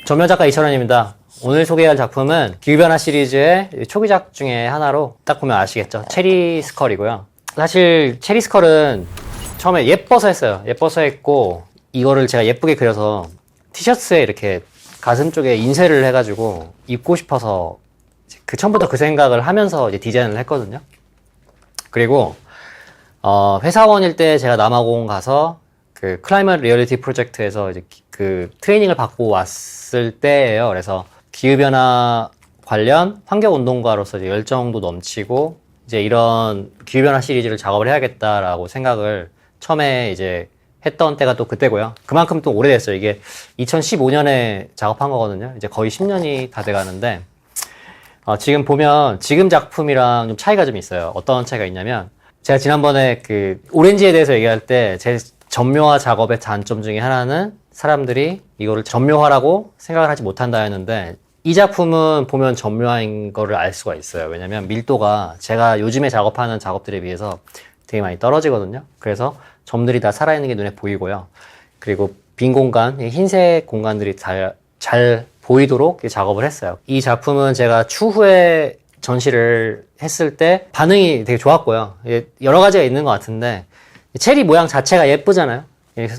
전면 작가 이철원입니다. 오늘 소개할 작품은 기후변화 시리즈의 초기작 중에 하나로 딱 보면 아시겠죠? 체리 스컬이고요. 사실 체리 스컬은 처음에 예뻐서 했어요. 예뻐서 했고 이거를 제가 예쁘게 그려서 티셔츠에 이렇게 가슴 쪽에 인쇄를 해가지고 입고 싶어서 처음부터 그 생각을 하면서 이제 디자인을 했거든요. 그리고 회사원일 때 제가 남아공 가서 그 클라이밋 리얼리티 프로젝트에서 이제 그 트레이닝을 받고 왔을 때예요. 그래서 기후변화 관련 환경운동가로서 이제 열정도 넘치고 이제 이런 기후변화 시리즈를 작업을 해야겠다라고 생각을 처음에 이제 했던 때가 또 그때고요. 그만큼 또 오래됐어요. 이게 2015년에 작업한 거거든요. 이제 거의 10년이 다 돼가는데 지금 보면 지금 작품이랑 좀 차이가 좀 있어요. 어떤 차이가 있냐면 제가 지난번에 그 오렌지에 대해서 얘기할 때 제 점묘화 작업의 단점 중에 하나는 사람들이 이거를 점묘화라고 생각을 하지 못한다 했는데 이 작품은 보면 점묘화인 거를 알 수가 있어요. 왜냐면 밀도가 제가 요즘에 작업하는 작업들에 비해서 되게 많이 떨어지거든요. 그래서 점들이 다 살아있는 게 눈에 보이고요. 그리고 빈 공간, 흰색 공간들이 잘 보이도록 작업을 했어요. 이 작품은 제가 추후에 전시를 했을 때 반응이 되게 좋았고요. 여러 가지가 있는 것 같은데 체리 모양 자체가 예쁘잖아요.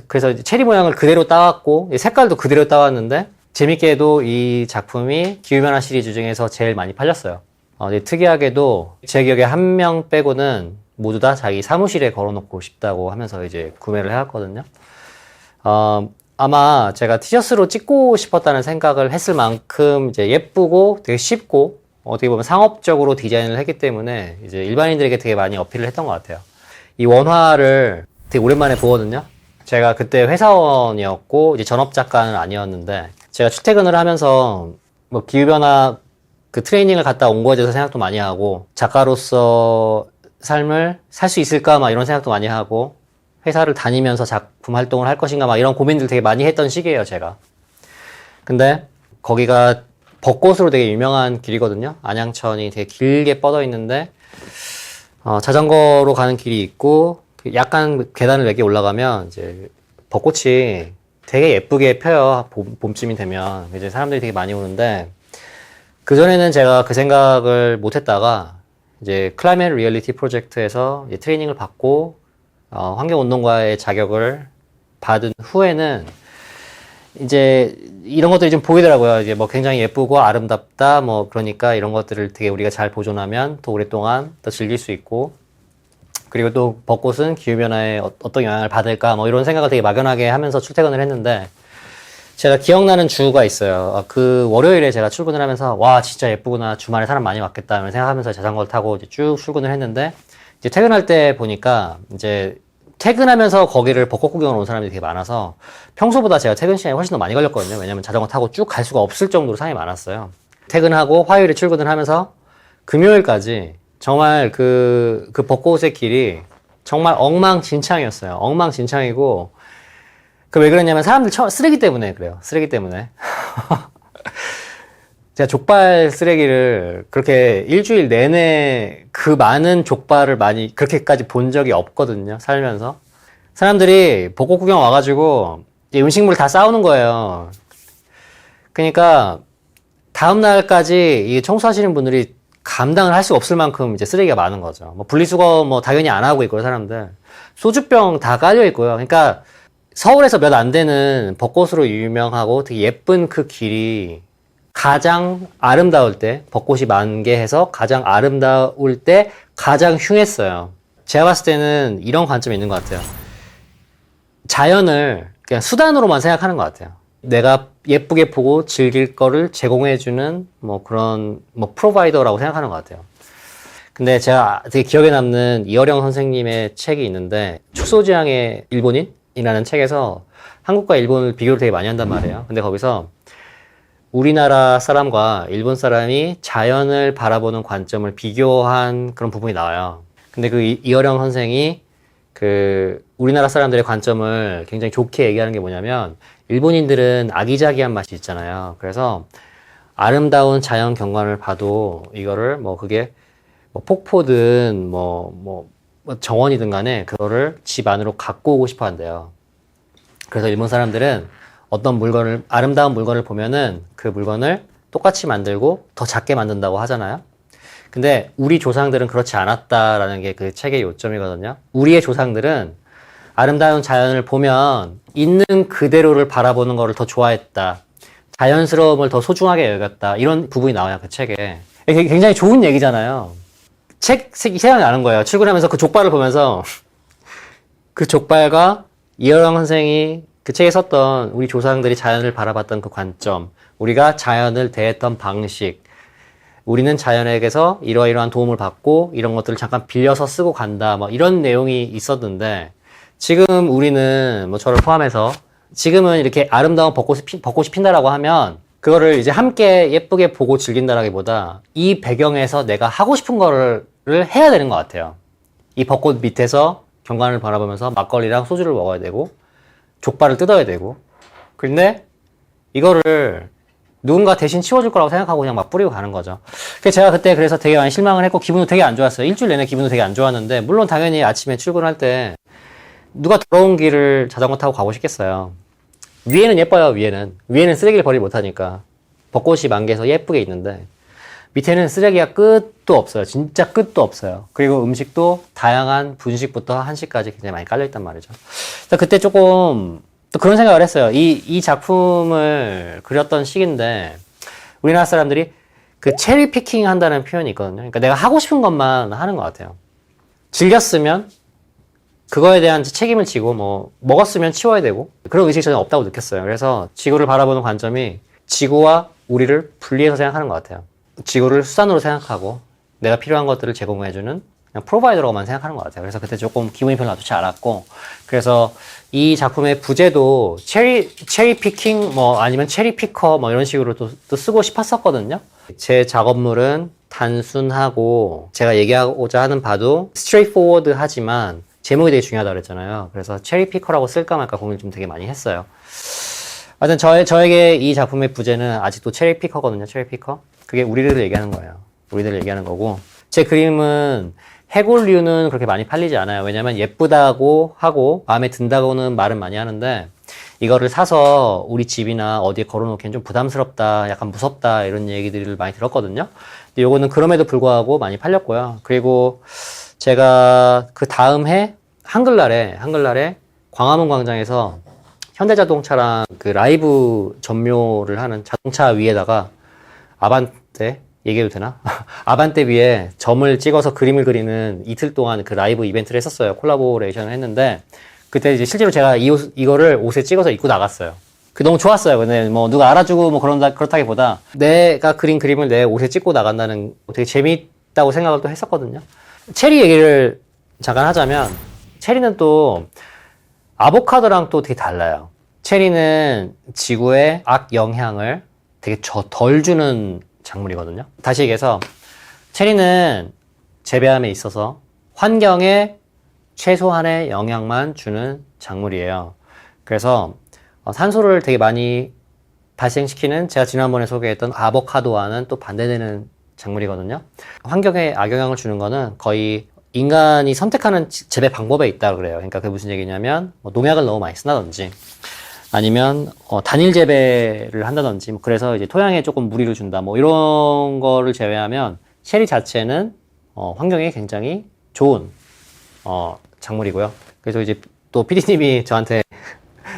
그래서 체리 모양을 그대로 따왔고 색깔도 그대로 따왔는데 재밌게도 이 작품이 기후변화 시리즈 중에서 제일 많이 팔렸어요. 특이하게도 제 기억에 한 명 빼고는 모두 다 자기 사무실에 걸어놓고 싶다고 하면서 이제 구매를 해왔거든요. 아마 제가 티셔츠로 찍고 싶었다는 생각을 했을 만큼 이제 예쁘고 되게 쉽고 어떻게 보면 상업적으로 디자인을 했기 때문에 이제 일반인들에게 되게 많이 어필을 했던 것 같아요. 이 원화를 되게 오랜만에 보거든요. 제가 그때 회사원이었고 이제 전업 작가는 아니었는데 제가 출퇴근을 하면서 뭐 기후변화 그 트레이닝을 갔다 온 거에 대해서 생각도 많이 하고 작가로서 삶을 살 수 있을까 막 이런 생각도 많이 하고 회사를 다니면서 작품 활동을 할 것인가 막 이런 고민들 되게 많이 했던 시기예요, 제가. 근데 거기가 벚꽃으로 되게 유명한 길이거든요. 안양천이 되게 길게 뻗어 있는데 자전거로 가는 길이 있고 약간 계단을 몇 개 올라가면 이제 벚꽃이 되게 예쁘게 펴요. 봄쯤이 되면 이제 사람들이 되게 많이 오는데 그전에는 제가 그 생각을 못 했다가 이제 클라이밋 리얼리티 프로젝트에서 이제 트레이닝을 받고 환경운동가의 자격을 받은 후에는 이제 이런 것들이 좀 보이더라고요. 이제 뭐 굉장히 예쁘고 아름답다 뭐 그러니까 이런 것들을 되게 우리가 잘 보존하면 더 오랫동안 더 즐길 수 있고 그리고 또 벚꽃은 기후변화에 어떤 영향을 받을까 뭐 이런 생각을 되게 막연하게 하면서 출퇴근을 했는데 제가 기억나는 주가 있어요. 그 월요일에 제가 출근을 하면서 와 진짜 예쁘구나 주말에 사람 많이 왔겠다 이런 생각하면서 자전거를 타고 이제 쭉 출근을 했는데 이제 퇴근할 때 보니까 이제 퇴근하면서 거기를 벚꽃 구경을 온 사람들이 되게 많아서 평소보다 제가 퇴근 시간이 훨씬 더 많이 걸렸거든요. 왜냐면 자전거 타고 쭉 갈 수가 없을 정도로 사람이 많았어요. 퇴근하고 화요일에 출근을 하면서 금요일까지 정말 그 벚꽃의 길이 정말 엉망진창이었어요. 엉망진창이고 왜 그러냐면 사람들 쓰레기 때문에 그래요. 쓰레기 때문에. 제가 족발 쓰레기를 그렇게 일주일 내내 그 많은 족발을 많이 그렇게까지 본 적이 없거든요. 살면서. 사람들이 벚꽃 구경 와가지고 음식물 다 싸우는 거예요. 그러니까 다음날까지 이 청소하시는 분들이 감당을 할 수 없을 만큼 이제 쓰레기가 많은 거죠. 뭐 분리수거 뭐 당연히 안 하고 있고요, 사람들. 소주병 다 깔려 있고요. 그러니까 서울에서 몇 안 되는 벚꽃으로 유명하고 되게 예쁜 그 길이 가장 아름다울 때, 벚꽃이 만개해서 가장 아름다울 때 가장 흉했어요. 제가 봤을 때는 이런 관점이 있는 것 같아요. 자연을 그냥 수단으로만 생각하는 것 같아요. 내가 예쁘게 보고 즐길 거를 제공해주는 뭐 그런 뭐 프로바이더라고 생각하는 것 같아요. 근데 제가 되게 기억에 남는 이어령 선생님의 책이 있는데 축소지향의 일본인이라는 책에서 한국과 일본을 비교를 되게 많이 한단 말이에요. 근데 거기서 우리나라 사람과 일본 사람이 자연을 바라보는 관점을 비교한 그런 부분이 나와요. 근데 그 이어령 선생이 그 우리나라 사람들의 관점을 굉장히 좋게 얘기하는 게 뭐냐면 일본인들은 아기자기한 맛이 있잖아요. 그래서 아름다운 자연 경관을 봐도 이거를 뭐 그게 뭐 폭포든 뭐 정원이든 간에 그거를 집 안으로 갖고 오고 싶어 한대요. 그래서 일본 사람들은 어떤 물건을, 아름다운 물건을 보면은 그 물건을 똑같이 만들고 더 작게 만든다고 하잖아요. 근데 우리 조상들은 그렇지 않았다라는 게 그 책의 요점이거든요. 우리의 조상들은 아름다운 자연을 보면 있는 그대로를 바라보는 거를 더 좋아했다. 자연스러움을 더 소중하게 여겼다. 이런 부분이 나와요, 그 책에. 이게 굉장히 좋은 얘기잖아요. 생각이 나는 거예요. 출근하면서 그 족발을 보면서 그 족발과 이어랑 선생이 그 책에 썼던 우리 조상들이 자연을 바라봤던 그 관점, 우리가 자연을 대했던 방식, 우리는 자연에게서 이러이러한 도움을 받고 이런 것들을 잠깐 빌려서 쓰고 간다. 뭐 이런 내용이 있었는데 지금 우리는 뭐 저를 포함해서 지금은 이렇게 아름다운 벚꽃이 핀다라고 하면 그거를 이제 함께 예쁘게 보고 즐긴다라기보다 이 배경에서 내가 하고 싶은 거를 해야 되는 것 같아요. 이 벚꽃 밑에서 경관을 바라보면서 막걸리랑 소주를 먹어야 되고 족발을 뜯어야 되고 근데 이거를 누군가 대신 치워줄 거라고 생각하고 그냥 막 뿌리고 가는 거죠. 제가 그때 그래서 되게 많이 실망을 했고 기분도 되게 안 좋았어요. 일주일 내내 기분도 되게 안 좋았는데 물론 당연히 아침에 출근할 때 누가 더러운 길을 자전거 타고 가고 싶겠어요. 위에는 예뻐요. 위에는 쓰레기를 버리지 못하니까 벚꽃이 만개해서 예쁘게 있는데 밑에는 쓰레기가 끝도 없어요. 진짜 끝도 없어요. 그리고 음식도 다양한 분식부터 한식까지 굉장히 많이 깔려있단 말이죠. 그래서 그때 조금 또 그런 생각을 했어요. 이 작품을 그렸던 시기인데 우리나라 사람들이 그 체리 피킹 한다는 표현이 있거든요. 그러니까 내가 하고 싶은 것만 하는 것 같아요. 즐겼으면 그거에 대한 책임을 지고 뭐 먹었으면 치워야 되고 그런 의식이 전혀 없다고 느꼈어요. 그래서 지구를 바라보는 관점이 지구와 우리를 분리해서 생각하는 것 같아요. 지구를 수단으로 생각하고 내가 필요한 것들을 제공해주는 그냥 프로바이더로만 생각하는 것 같아요. 그래서 그때 조금 기분이 별로 좋지 않았고 그래서 이 작품의 부제도 체리 피킹 뭐 아니면 체리 피커 뭐 이런 식으로 또 쓰고 싶었었거든요. 제 작업물은 단순하고 제가 얘기하고자 하는 바도 스트레이트포워드 하지만 제목이 되게 중요하다고 그랬잖아요. 그래서 체리 피커라고 쓸까 말까 고민을 좀 되게 많이 했어요. 하여튼 저에게 이 작품의 부제는 아직도 체리 피커거든요. 체리 피커. 그게 우리를 얘기하는 거예요. 우리들을 얘기하는 거고 제 그림은 해골류는 그렇게 많이 팔리지 않아요. 왜냐면 예쁘다고 하고 마음에 든다고는 말은 많이 하는데 이거를 사서 우리 집이나 어디에 걸어놓기엔 좀 부담스럽다, 약간 무섭다 이런 얘기들을 많이 들었거든요. 근데 요거는 그럼에도 불구하고 많이 팔렸고요. 그리고 제가 그 다음 해 한글날에 광화문 광장에서 현대자동차랑 그 라이브 전묘를 하는 자동차 위에다가 아반떼 얘기해도 되나? 아반떼 위에 점을 찍어서 그림을 그리는 이틀 동안 그 라이브 이벤트를 했었어요. 콜라보레이션을 했는데 그때 이제 실제로 제가 이거를 옷에 찍어서 입고 나갔어요. 그 너무 좋았어요. 근데 뭐 누가 알아주고 뭐 그렇다기보다 내가 그린 그림을 내 옷에 찍고 나간다는 되게 재미있다고 생각을 또 했었거든요. 체리 얘기를 잠깐 하자면 체리는 또 아보카도랑 또 되게 달라요. 체리는 지구에 악 영향을 되게 덜 주는 작물이거든요. 다시 얘기해서 체리는 재배함에 있어서 환경에 최소한의 영향만 주는 작물이에요. 그래서 산소를 되게 많이 발생시키는 제가 지난번에 소개했던 아보카도와는 또 반대되는 작물이거든요. 환경에 악영향을 주는 거는 거의 인간이 선택하는 재배 방법에 있다고 그래요. 그러니까 그게 무슨 얘기냐면 뭐 농약을 너무 많이 쓴다든지 아니면 단일 재배를 한다든지 뭐 그래서 이제 토양에 조금 무리를 준다 뭐 이런 거를 제외하면 체리 자체는 환경에 굉장히 좋은 작물이고요. 그래서 이제 또 PD님이 저한테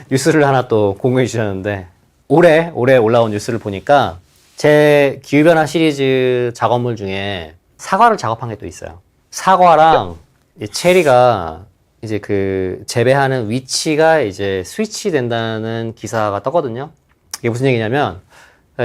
뉴스를 하나 또 공유해 주셨는데 올해 올라온 뉴스를 보니까 제 기후변화 시리즈 작업물 중에 사과를 작업한 게 또 있어요. 사과랑 체리가 이제 그 재배하는 위치가 이제 스위치 된다는 기사가 떴거든요. 이게 무슨 얘기냐면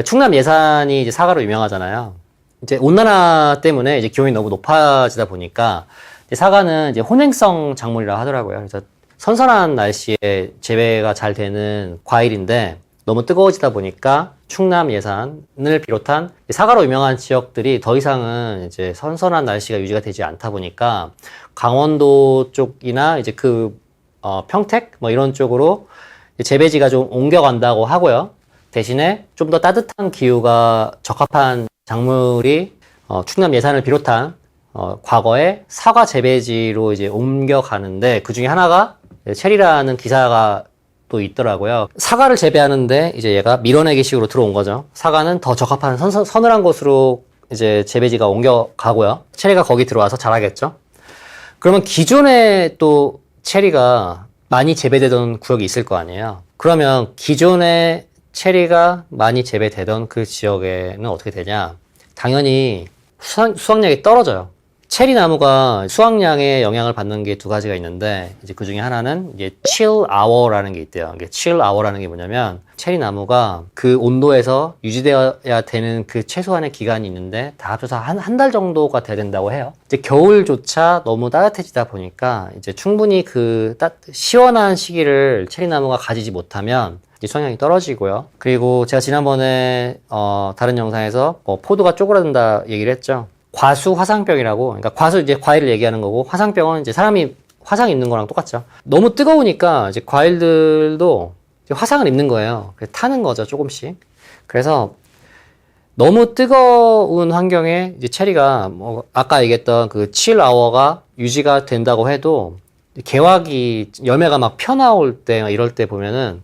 충남 예산이 이제 사과로 유명하잖아요. 이제 온난화 때문에 이제 기온이 너무 높아지다 보니까 이제 사과는 이제 혼행성 작물이라 하더라고요. 그래서 선선한 날씨에 재배가 잘 되는 과일인데 너무 뜨거워지다 보니까 충남 예산을 비롯한 사과로 유명한 지역들이 더 이상은 이제 선선한 날씨가 유지가 되지 않다 보니까 강원도 쪽이나 이제 평택 뭐 이런 쪽으로 재배지가 좀 옮겨간다고 하고요. 대신에 좀 더 따뜻한 기후가 적합한 작물이 충남 예산을 비롯한 과거에 사과 재배지로 이제 옮겨가는데 그 중에 하나가 체리라는 기사가 또 있더라고요. 사과를 재배하는데 이제 얘가 밀어내기식으로 들어온 거죠. 사과는 더 적합한 서늘한 곳으로 이제 재배지가 옮겨가고요. 체리가 거기 들어와서 자라겠죠. 그러면 기존에 또 체리가 많이 재배되던 구역이 있을 거 아니에요. 그러면 기존에 체리가 많이 재배되던 그 지역에는 어떻게 되냐? 당연히 수확량이 떨어져요. 체리 나무가 수확량에 영향을 받는 게 두 가지가 있는데, 이제 그 중에 하나는 이제 chill hour라는 게 있대요. 이게 chill hour라는 게 뭐냐면, 체리 나무가 그 온도에서 유지되어야 되는 그 최소한의 기간이 있는데, 다 합쳐서 한 달 정도가 돼야 된다고 해요. 이제 겨울조차 너무 따뜻해지다 보니까, 이제 충분히 그 시원한 시기를 체리 나무가 가지지 못하면, 이제 수확량이 떨어지고요. 그리고 제가 지난번에, 다른 영상에서 포도가 쪼그라든다 얘기를 했죠. 과수 화상병이라고, 그러니까 과수 이제 과일을 얘기하는 거고, 화상병은 이제 사람이 화상 입는 거랑 똑같죠. 너무 뜨거우니까 이제 과일들도 이제 화상을 입는 거예요. 그래서 타는 거죠, 조금씩. 그래서 너무 뜨거운 환경에 이제 체리가 뭐 아까 얘기했던 그 칠 아워가 유지가 된다고 해도 개화기 열매가 막 펴나올 때 이럴 때 보면은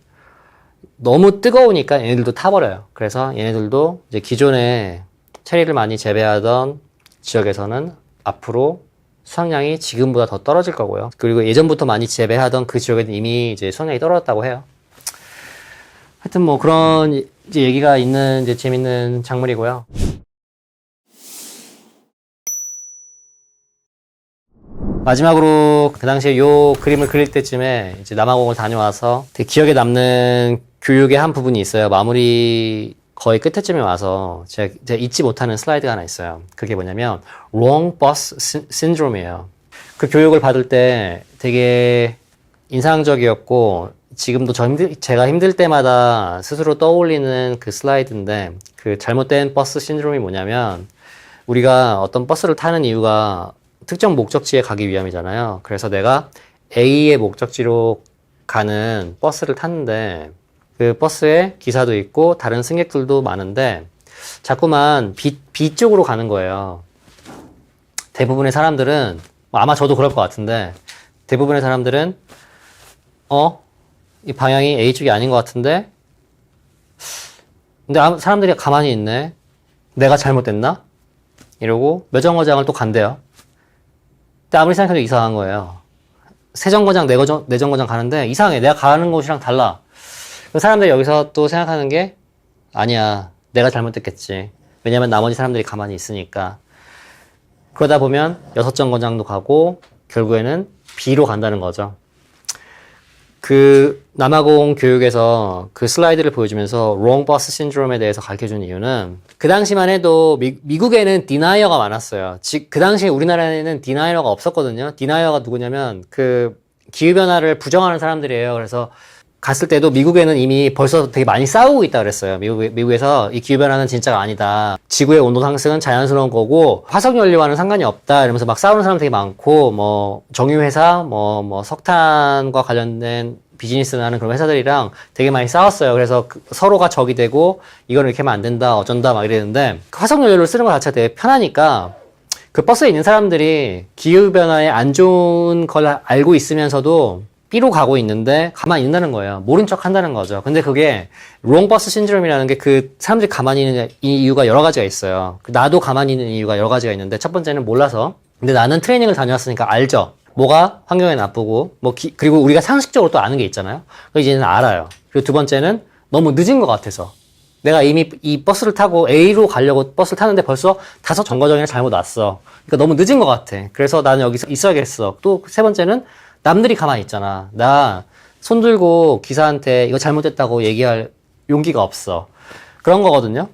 너무 뜨거우니까 얘네들도 타버려요. 그래서 얘네들도 이제 기존에 체리를 많이 재배하던 지역에서는 앞으로 수확량이 지금보다 더 떨어질 거고요. 그리고 예전부터 많이 재배하던 그 지역에는 이미 이제 수확량이 떨어졌다고 해요. 하여튼 뭐 그런 이제 얘기가 있는 이제 재밌는 작물이고요. 마지막으로 그 당시에 요 그림을 그릴 때쯤에 이제 남아공을 다녀와서 되게 기억에 남는 교육의 한 부분이 있어요. 마무리 거의 끝에쯤에 와서 제가 잊지 못하는 슬라이드가 하나 있어요. 그게 뭐냐면 wrong bus syndrome이에요. 그 교육을 받을 때 되게 인상적이었고 지금도 제가 힘들 때마다 스스로 떠올리는 그 슬라이드인데, 그 잘못된 버스 신드롬이 뭐냐면 우리가 어떤 버스를 타는 이유가 특정 목적지에 가기 위함이잖아요. 그래서 내가 A의 목적지로 가는 버스를 탔는데 그 버스에 기사도 있고 다른 승객들도 많은데 자꾸만 B 쪽으로 가는 거예요. 대부분의 사람들은, 아마 저도 그럴 것 같은데, 대부분의 사람들은 이 방향이 A 쪽이 아닌 것 같은데, 근데 사람들이 가만히 있네. 내가 잘못됐나? 이러고 몇 정거장을 또 간대요. 근데 아무리 생각해도 이상한 거예요. 세 정거장, 네 정거장 가는데 이상해. 내가 가는 곳이랑 달라. 사람들이 여기서 또 생각하는 게, 아니야, 내가 잘못됐겠지. 왜냐면 나머지 사람들이 가만히 있으니까. 그러다 보면 6정거장도 가고 결국에는 B로 간다는 거죠. 그 남아공 교육에서 그 슬라이드를 보여주면서 wrong bus syndrome에 대해서 가르쳐준 이유는, 그 당시만 해도 미국에는 디나이어가 많았어요. 그 당시에 우리나라에는 디나이어가 없었거든요. 디나이어가 누구냐면 그 기후변화를 부정하는 사람들이에요. 그래서 갔을 때도 미국에는 이미 벌써 되게 많이 싸우고 있다 그랬어요. 미국에서 이 기후변화는 진짜가 아니다. 지구의 온도 상승은 자연스러운 거고 화석연료와는 상관이 없다. 이러면서 막 싸우는 사람 되게 많고, 뭐 정유회사, 뭐 석탄과 관련된 비즈니스를 하는 그런 회사들이랑 되게 많이 싸웠어요. 그래서 서로가 적이 되고 이거는 이렇게 하면 안 된다, 어쩐다 막 이랬는데, 화석연료를 쓰는 것 자체가 되게 편하니까 그 버스에 있는 사람들이 기후변화에 안 좋은 걸 알고 있으면서도 B로 가고 있는데 가만히 있는다는 거예요. 모른 척 한다는 거죠. 근데 그게 wrong bus syndrome이라는 게, 그 사람들이 가만히 있는 이유가 여러 가지가 있어요. 나도 가만히 있는 이유가 여러 가지가 있는데, 첫 번째는 몰라서. 근데 나는 트레이닝을 다녀왔으니까 알죠. 뭐가 환경에 나쁘고, 그리고 우리가 상식적으로 또 아는 게 있잖아요. 이제는 알아요. 그리고 두 번째는 너무 늦은 것 같아서. 내가 이미 이 버스를 타고 A로 가려고 버스를 타는데 벌써 5정거장이나 잘못 왔어. 그러니까 너무 늦은 것 같아. 그래서 나는 여기서 있어야겠어. 또 세 번째는 남들이 가만히 있잖아. 나 손 들고 기사한테 이거 잘못됐다고 얘기할 용기가 없어. 그런 거거든요.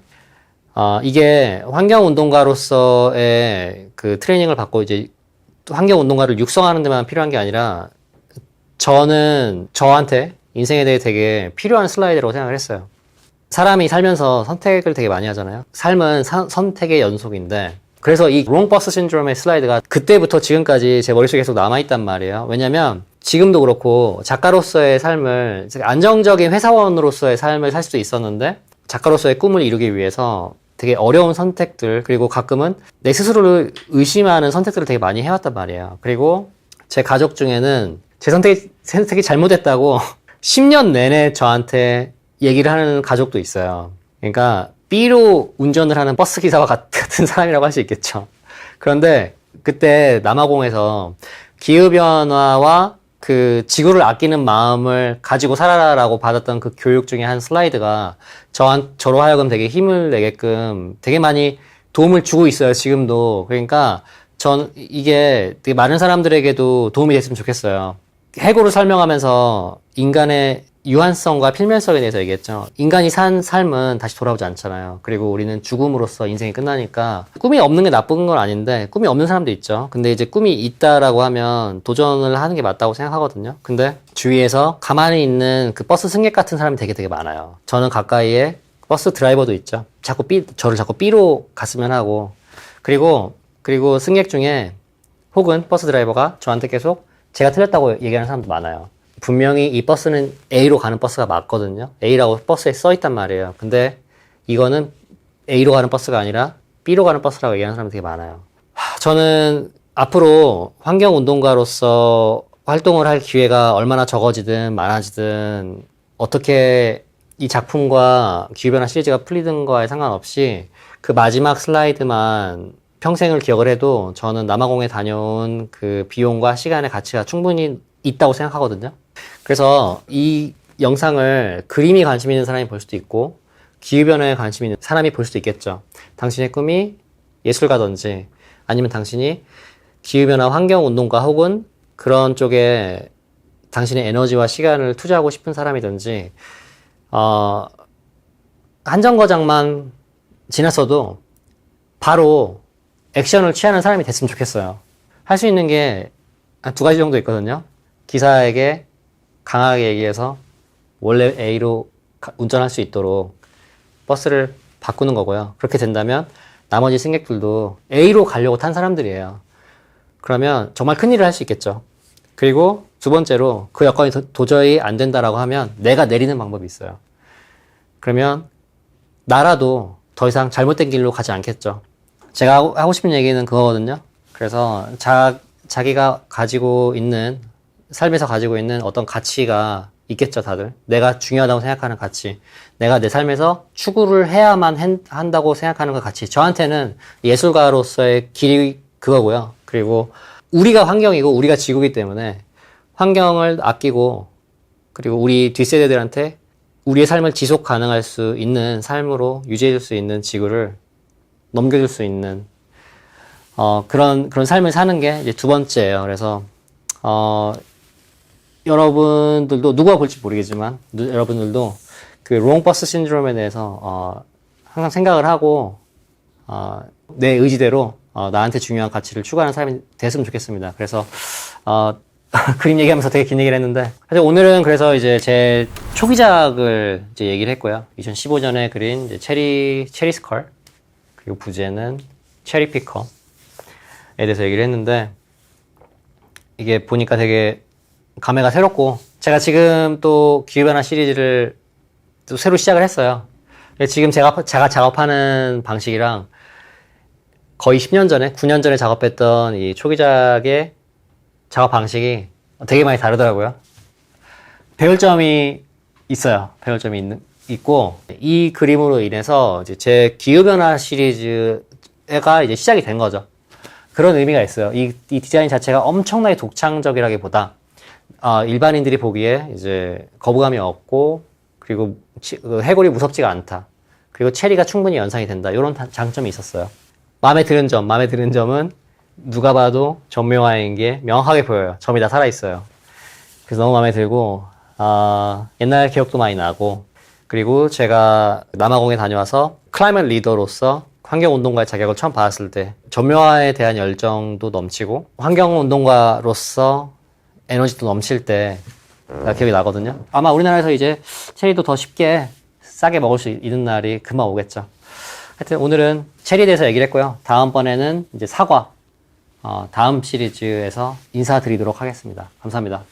이게 환경운동가로서의 그 트레이닝을 받고 이제 환경운동가를 육성하는 데만 필요한 게 아니라, 저는 저한테 인생에 대해 되게 필요한 슬라이드라고 생각을 했어요. 사람이 살면서 선택을 되게 많이 하잖아요. 삶은 선택의 연속인데, 그래서 이 wrong bus syndrome의 슬라이드가 그때부터 지금까지 제 머릿속에 계속 남아있단 말이에요. 왜냐면 지금도 그렇고 작가로서의 삶을, 안정적인 회사원으로서의 삶을 살 수도 있었는데 작가로서의 꿈을 이루기 위해서 되게 어려운 선택들, 그리고 가끔은 내 스스로를 의심하는 선택들을 되게 많이 해왔단 말이에요. 그리고 제 가족 중에는 제 선택이 잘못됐다고 10년 내내 저한테 얘기를 하는 가족도 있어요. 그러니까 B로 운전을 하는 버스 기사와 같은 사람이라고 할 수 있겠죠. 그런데 그때 남아공에서 기후변화와 그 지구를 아끼는 마음을 가지고 살아라라고 받았던 그 교육 중에 한 슬라이드가 저로 하여금 되게 힘을 내게끔 되게 많이 도움을 주고 있어요, 지금도. 그러니까 이게 되게 많은 사람들에게도 도움이 됐으면 좋겠어요. 해고를 설명하면서 인간의 유한성과 필면성에 대해서 얘기했죠. 인간이 산 삶은 다시 돌아오지 않잖아요. 그리고 우리는 죽음으로써 인생이 끝나니까 꿈이 없는 게 나쁜 건 아닌데 꿈이 없는 사람도 있죠. 근데 이제 꿈이 있다라고 하면 도전을 하는 게 맞다고 생각하거든요. 근데 주위에서 가만히 있는 그 버스 승객 같은 사람이 되게 많아요. 저는 가까이에 버스 드라이버도 있죠. 저를 자꾸 B로 갔으면 하고 그리고 승객 중에 혹은 버스 드라이버가 저한테 계속 제가 틀렸다고 얘기하는 사람도 많아요. 분명히 이 버스는 A로 가는 버스가 맞거든요. A라고 버스에 써 있단 말이에요. 근데 이거는 A로 가는 버스가 아니라 B로 가는 버스라고 얘기하는 사람이 되게 많아요. 저는 앞으로 환경운동가로서 활동을 할 기회가 얼마나 적어지든 많아지든 어떻게 이 작품과 기후변화 시리즈가 풀리든 거에 상관없이 그 마지막 슬라이드만 평생을 기억을 해도 저는 남아공에 다녀온 그 비용과 시간의 가치가 충분히 있다고 생각하거든요. 그래서 이 영상을 그림이 관심 있는 사람이 볼 수도 있고 기후변화에 관심 있는 사람이 볼 수도 있겠죠. 당신의 꿈이 예술가든지 아니면 당신이 기후변화 환경운동가 혹은 그런 쪽에 당신의 에너지와 시간을 투자하고 싶은 사람이든지 한 정거장만 지났어도 바로 액션을 취하는 사람이 됐으면 좋겠어요. 할 수 있는 게 한 2가지 정도 있거든요. 기사에게 강하게 얘기해서 원래 A로 운전할 수 있도록 버스를 바꾸는 거고요. 그렇게 된다면 나머지 승객들도 A로 가려고 탄 사람들이에요. 그러면 정말 큰일을 할 수 있겠죠. 그리고 2번째로 그 여건이 도저히 안 된다라고 하면 내가 내리는 방법이 있어요. 그러면 나라도 더 이상 잘못된 길로 가지 않겠죠. 제가 하고 싶은 얘기는 그거거든요. 그래서 자기가 가지고 있는 삶에서 가지고 있는 어떤 가치가 있겠죠, 다들. 내가 중요하다고 생각하는 가치. 내가 내 삶에서 추구를 해야만 한다고 생각하는 그 가치. 저한테는 예술가로서의 길이 그거고요. 그리고 우리가 환경이고 우리가 지구이기 때문에 환경을 아끼고 그리고 우리 뒷세대들한테 우리의 삶을 지속 가능할 수 있는 삶으로 유지해줄 수 있는 지구를 넘겨줄 수 있는 그런 삶을 사는 게 이제 2번째예요. 그래서 여러분들도 누가 볼지 모르겠지만 여러분들도 그 롱버스 신드롬에 대해서 항상 생각을 하고 내 의지대로 나한테 중요한 가치를 추구하는 사람이 됐으면 좋겠습니다. 그래서 그림 얘기하면서 되게 긴 얘기를 했는데 사실 오늘은 그래서 이제 제 초기작을 이제 얘기를 했고요. 2015년에 그린 이제 체리 스컬 그리고 부제는 체리 피커에 대해서 얘기를 했는데 이게 보니까 되게 감회가 새롭고 제가 지금 또 기후변화 시리즈를 또 새로 시작을 했어요. 지금 제가 작업하는 방식이랑 거의 10년 전에 9년 전에 작업했던 이 초기작의 작업 방식이 되게 많이 다르더라고요. 배울 점이 있어요. 배울 점이 있고 이 그림으로 인해서 이제 제 기후변화 시리즈가 이제 시작이 된 거죠. 그런 의미가 있어요. 이 디자인 자체가 엄청나게 독창적이라기보다 일반인들이 보기에 이제 거부감이 없고 그리고 해골이 무섭지가 않다. 그리고 체리가 충분히 연상이 된다. 이런 장점이 있었어요. 마음에 드는 점은 누가 봐도 전묘화인 게 명확하게 보여요. 점이 다 살아있어요. 그래서 너무 마음에 들고 옛날 기억도 많이 나고 그리고 제가 남아공에 다녀와서 클라이밋 리더로서 환경운동가의 자격을 처음 받았을 때 전묘화에 대한 열정도 넘치고 환경운동가로서 에너지도 넘칠 때 기억이 나거든요. 아마 우리나라에서 이제 체리도 더 쉽게 싸게 먹을 수 있는 날이 금방 오겠죠. 하여튼 오늘은 체리에 대해서 얘기를 했고요. 다음번에는 이제 사과 다음 시리즈에서 인사드리도록 하겠습니다. 감사합니다.